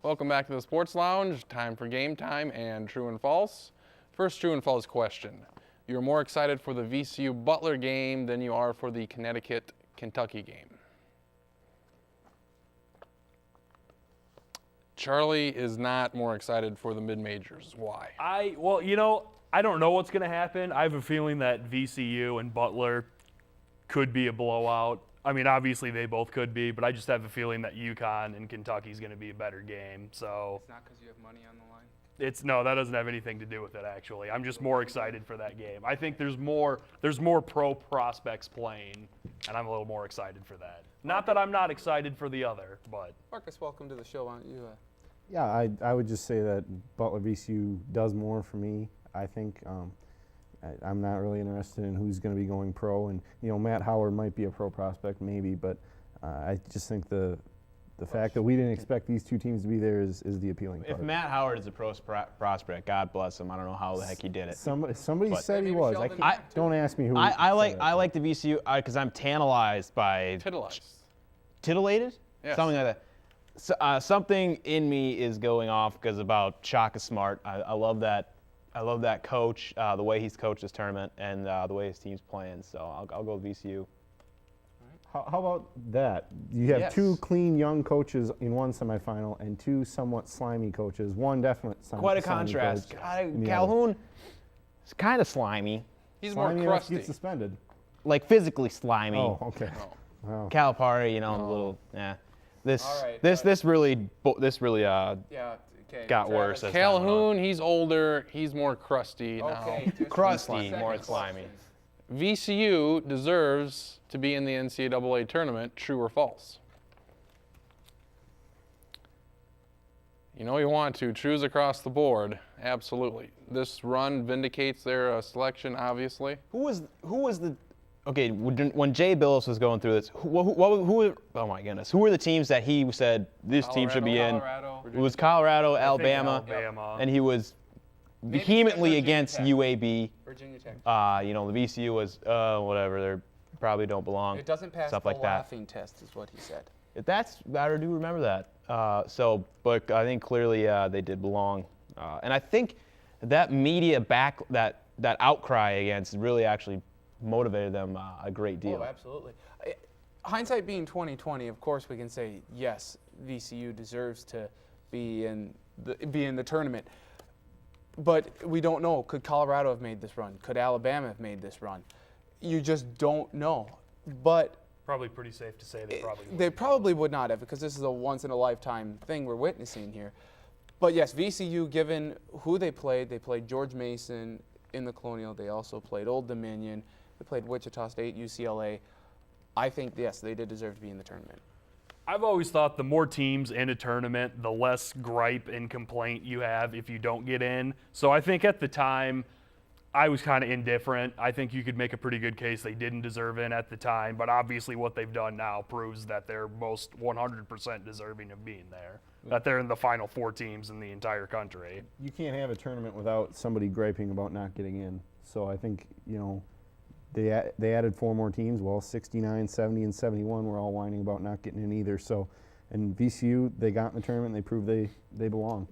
Welcome back to the Sports Lounge. Time for game time and true and false. First true and false question. You're more excited for the VCU Butler game than you are for the Connecticut-Kentucky game. Charlie is not more excited for the mid-majors. Why? I don't know what's going to happen. I have a feeling that VCU and Butler could be a blowout. I mean, obviously they both could be, but I just have a feeling that UConn and Kentucky is going to be a better game. So It's not because you have money on the line? no, that doesn't have anything to do with it, actually. I'm just more excited for that game. I think there's more pro prospects playing, and I'm a little more excited for that. Not that I'm not excited for the other, but. Marcus, welcome to the show. Why don't you? Yeah, I would just say that Butler VCU does more for me. I think I'm not really interested in who's going to be going pro, and Matt Howard might be a pro prospect maybe, but I just think the fact that we didn't expect these two teams to be there is the appealing part. If Matt Howard is a pro prospect, God bless him. I don't know how the heck he did it. Somebody said he was. Don't ask me who. I like the VCU because I'm tantalized by titillated, Yes. something like that. So, something in me is going off because about Shaka Smart. I love that. I love that coach, the way he's coached this tournament, and the way his team's playing. So I'll go with VCU. How about that? You have two clean young coaches in one semifinal and two somewhat slimy coaches. One definite Quite a contrast. Calhoun is kind of slimy. He's slimy more crusty. to get suspended. Like physically slimy. Oh, okay. Wow. Calipari, a little. Yeah. This really got worse. As Calhoun, he's older. He's more crusty now. Crusty, more slimy. VCU deserves to be in the NCAA tournament, true or false? You know you want to. Trues across the board. Absolutely. This run vindicates their selection, obviously. Who was the okay, when Jay Billis was going through this, who oh my goodness, who were the teams that he said this team should be in? It was Colorado, Alabama, and he was vehemently against UAB. Virginia Tech. The VCU was whatever, they probably don't belong. It doesn't pass stuff the like that. laughing test, is what he said. I do remember that. But I think clearly they did belong, and I think that media that outcry against really actually motivated them a great deal. Oh, absolutely. Hindsight being 20/20, of course we can say yes, VCU deserves to be in the tournament. But we don't know. Could Colorado have made this run? Could Alabama have made this run? You just don't know. But Probably pretty safe to say they probably would not have, because this is a once-in-a-lifetime thing we're witnessing here. But yes, VCU, given who they played George Mason in the Colonial. They also played Old Dominion. They played Wichita State, UCLA. I think, yes, they did deserve to be in the tournament. I've always thought the more teams in a tournament, the less gripe and complaint you have if you don't get in. So I think at the time, I was kind of indifferent. I think you could make a pretty good case they didn't deserve in at the time, but obviously what they've done now proves that they're most 100% deserving of being there, that they're in the final four teams in the entire country. You can't have a tournament without somebody griping about not getting in. So I think, they added four more teams. Well, 69, 70, and 71 were all whining about not getting in either. So, and VCU, they got in the tournament. And they proved they belong.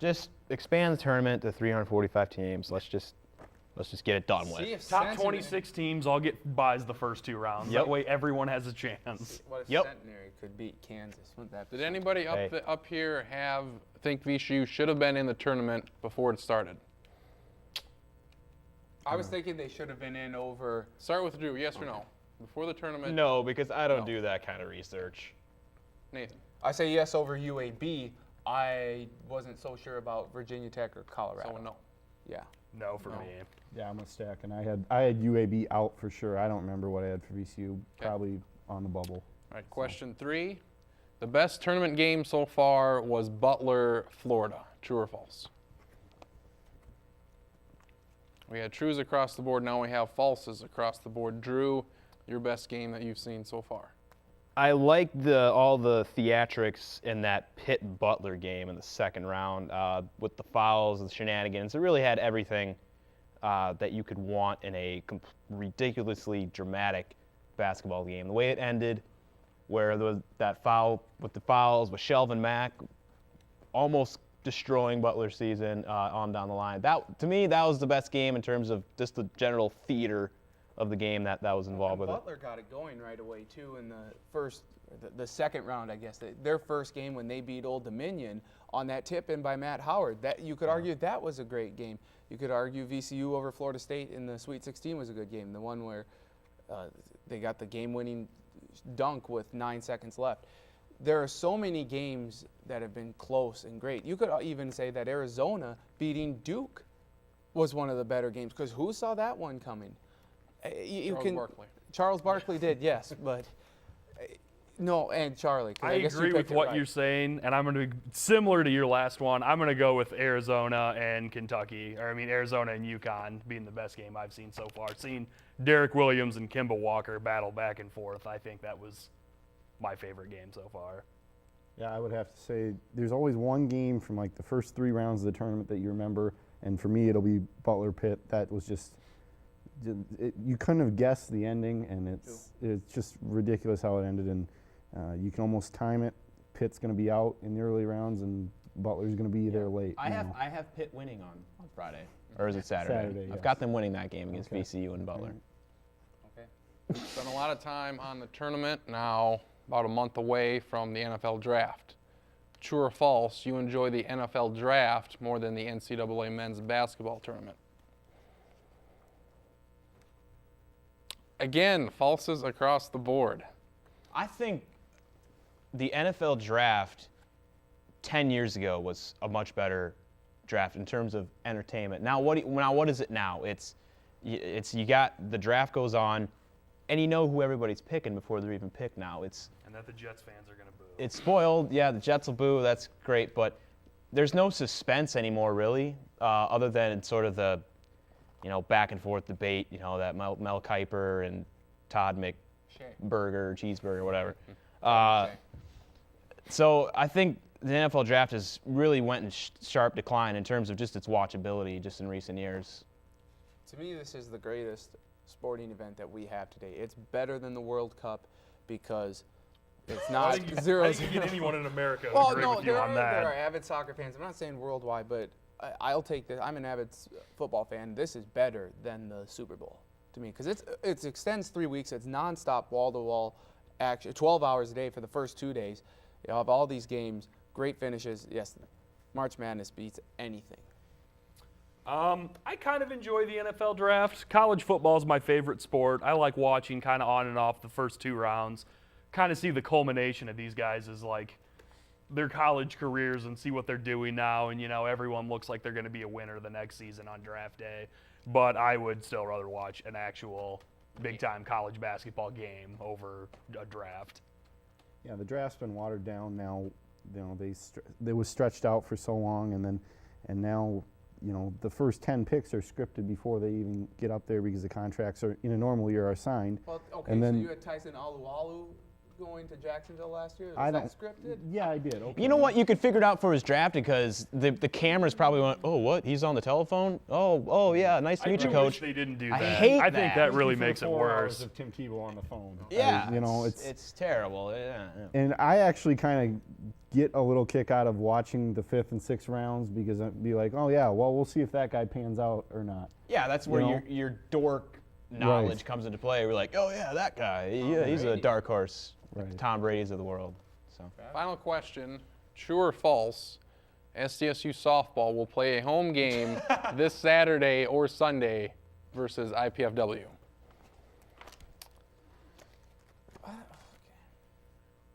Just expand the tournament to 345 teams. Let's just get it done with. Top 26 teams all get buys the first two rounds. Yep. That way everyone has a chance. What if Centenary could beat Kansas? Wouldn't that be Did anybody up here think VCU should have been in the tournament before it started? I was thinking they should have been in over. Start with Drew, yes or no? Before the tournament? No, because I don't do that kind of research. Nathan? I say yes over UAB. I wasn't so sure about Virginia Tech or Colorado. So no. Yeah. No for me. Yeah, I'm a stack, and I had UAB out for sure. I don't remember what I had for VCU. Probably on the bubble. All right, question 3. The best tournament game so far was Butler, Florida. True or false? We had trues across the board. Now we have falses across the board. Drew, your best game that you've seen so far? I like all the theatrics in that Pitt Butler game in the second round with the fouls and the shenanigans. It really had everything that you could want in a ridiculously dramatic basketball game. The way it ended, where there was that foul with the fouls with Shelvin Mack, almost destroying Butler's season on down the line. That, to me, that was the best game in terms of just the general theater of the game that was involved with it. Butler got it going right away too in the second round, I guess. Their first game when they beat Old Dominion on that tip-in by Matt Howard. That you could argue that was a great game. You could argue VCU over Florida State in the Sweet 16 was a good game. The one where they got the game-winning dunk with 9 seconds left. There are so many games that have been close and great. You could even say that Arizona beating Duke was one of the better games, because who saw that one coming? Charles Barkley did, yes, but no, and Charlie. I agree with what you're saying, and I'm going to be similar to your last one. I'm going to go with Arizona and Kentucky, Arizona and UConn being the best game I've seen so far. Seeing Derek Williams and Kemba Walker battle back and forth, I think that was my favorite game so far. Yeah, I would have to say there's always one game from like the first 3 rounds of the tournament that you remember, and for me it'll be Butler Pitt. That was just you couldn't have guessed the ending, and it's just ridiculous how it ended. And you can almost time it. Pitt's going to be out in the early rounds, and Butler's going to be there late. I have Pitt winning on Friday, or is it Saturday? Saturday, I've yes. got them winning that game against VCU and Butler. Okay. Spent a lot of time on the tournament, now about a month away from the NFL draft. True or false, you enjoy the NFL draft more than the NCAA men's basketball tournament? Again, falses across the board. I think the NFL draft 10 years ago was a much better draft in terms of entertainment. Now what is it now? It's you got the draft goes on, and you know who everybody's picking before they're even picked now. And that the Jets fans are going to boo. It's spoiled. Yeah, the Jets will boo. That's great, but there's no suspense anymore, really, other than sort of the, back and forth debate. That Mel Kiper and Todd McBurger, cheeseburger, whatever. So I think the NFL draft has really went in sharp decline in terms of just its watchability just in recent years. To me, this is the greatest sporting event that we have today. It's better than the World Cup because it's not zero. I think you get anyone in America to Well, agree no, with you on that. there are avid soccer fans. I'm not saying worldwide, but I'll take this. I'm an avid football fan. This is better than the Super Bowl to me because it extends 3 weeks. It's nonstop, wall-to-wall action, 12 hours a day for the first 2 days. You have all these games, great finishes. Yes, March Madness beats anything. I kind of enjoy the NFL draft. College football is my favorite sport. I like watching kind of on and off the first 2 rounds. Kind of see the culmination of these guys as like their college careers and see what they're doing now. And, everyone looks like they're going to be a winner the next season on draft day. But I would still rather watch an actual big-time college basketball game over a draft. Yeah, the draft's been watered down now. They was stretched out for so long, and now the first 10 picks are scripted before they even get up there because the contracts are in a normal year are signed. Well, okay, and then, so you had Tyson Alualu going to Jacksonville last year? I Was that scripted? Yeah, I did. Okay. You know what? You could figure it out for his draft because the cameras probably went, oh, what? He's on the telephone? Oh, yeah, nice to meet you, I Coach. wish they didn't do I that. hate I think that really For makes it 4 hours worse. of Tim Tebow on the phone. Yeah, it's terrible. Yeah. And I actually kind of get a little kick out of watching the 5th and 6th rounds because I'd be like, oh yeah, well we'll see if that guy pans out or not. Yeah, that's where your dork knowledge comes into play. We're like, oh yeah, that guy. Yeah, he's a dark horse. Right. Tom Brady's of the world. So. Final question, true or false, SDSU softball will play a home game this Saturday or Sunday versus IPFW?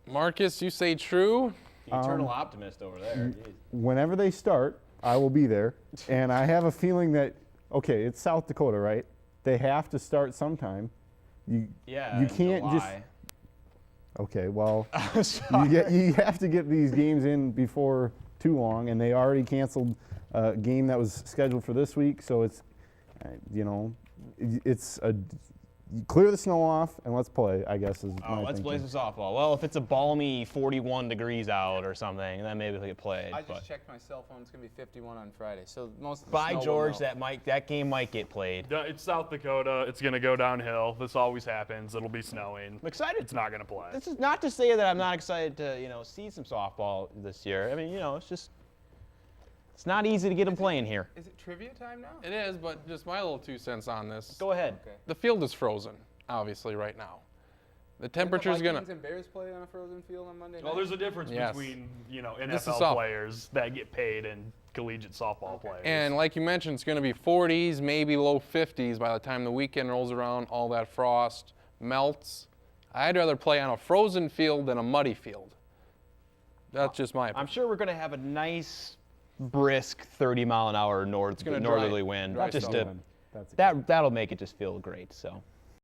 Marcus, you say true? Eternal optimist over there. Whenever they start, I will be there. And I have a feeling that, okay, it's South Dakota, right? They have to start sometime. You can't July. just. Okay, well, you have to get these games in before too long, and they already canceled a game that was scheduled for this week. So it's, you clear the snow off and let's play, I guess is my let's play thinking. some softball. Well, if it's a balmy 41 degrees out or something, then maybe we could play it. I but just checked my cell phone. It's going to be 51 on Friday. So most of the by snow will George, melt. that game might get played. It's South Dakota. It's going to go downhill. This always happens. It'll be snowing. I'm excited. It's not going to play. This is not to say that I'm not excited to, see some softball this year. I mean, it's just It's not easy to get them playing here. Is it trivia time now? It is, but just my little 2 cents on this. Go ahead. Okay. The field is frozen, obviously, right now. The temperature's Didn't going the to. Vikings and Bears play on a frozen field on Monday night? Well, there's a difference Yes. between This is NFL soft. players that get paid and collegiate softball players. And like you mentioned, it's going to be 40s, maybe low 50s by the time the weekend rolls around, all that frost melts. I'd rather play on a frozen field than a muddy field. That's just my opinion. I'm sure we're going to have a nice, brisk 30-mile-an-hour gonna dry- northerly wind. dry Just stuff. to, That's a that'll make it just feel great. So